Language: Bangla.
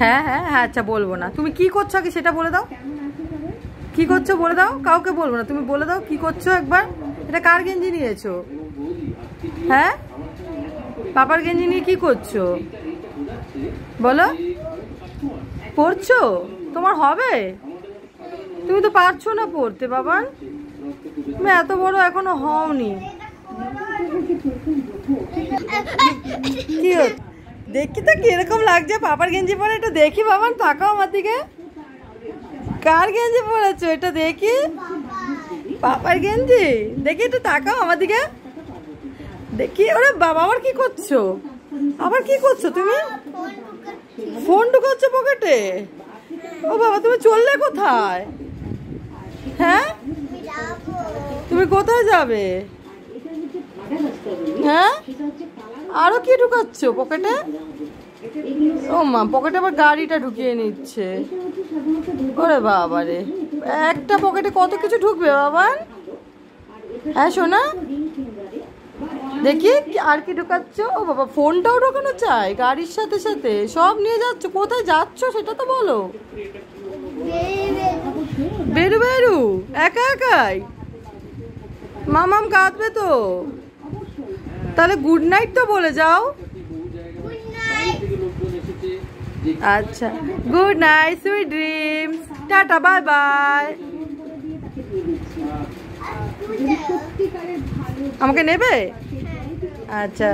হ্যাঁ হ্যাঁ হ্যাঁ, আচ্ছা বলবো না। তুমি কি করছো আগে সেটা বলে দাও, কি করছো বলে দাও। কাউকে বলবো না, তুমি বলে দাও কি করছো একবার। এটা কার গেঞ্জি নিয়েছো? হ্যাঁ, পাপার গেঞ্জি নিয়ে কি করছো বলো? পড়ছো? তোমার হবে? তুমি তো পারছো না পড়তে বাবা, তুমি এত বড় এখনো হওনি। কি দেখি তো কিরকম লাগছে পাপার গেঞ্জি পরে, একটু দেখি বাবা, তাকাও আমার দিকে। কার গেঞ্জি পরেছো এটা দেখি? পাপার গেঞ্জি, দেখি একটু তাকাও আমার দিকে দেখি। ওরে বাবা, আবার কি করছো? আবার কি করছো তুমি? ফোন ঢুকাচ্ছো পকেটে? ও বাবা, তুমি চললে কোথায়? হ্যাঁ, তুমি কোথায় যাবে? হ্যাঁ, আরো কি ঢুকাচ্ছ পকেটে? ও মা, পকেটে আবার গাড়িটা ঢুকিয়ে নিচ্ছে। ওরে বাবা রে, একটা পকেটে কত কিছু ঢুকবে বাবা। হ্যাঁ সোনা, দেখি আর কি ঢুকাচ্ছ। ও বাবা, ফোনটাও ঢোকানো চাই গাড়ির সাথে সাথে? সব নিয়ে যাচ্ছ, কোথায় যাচ্ছ সেটা তো বলো। বেরু বেরু, একা একাই? মামাম কাঁদবে তো। তাহলে গুড নাইট তো বলে যাও। আচ্ছা, good night, sweet dreams, tata, bye bye. আমাকে নেবে? আচ্ছা।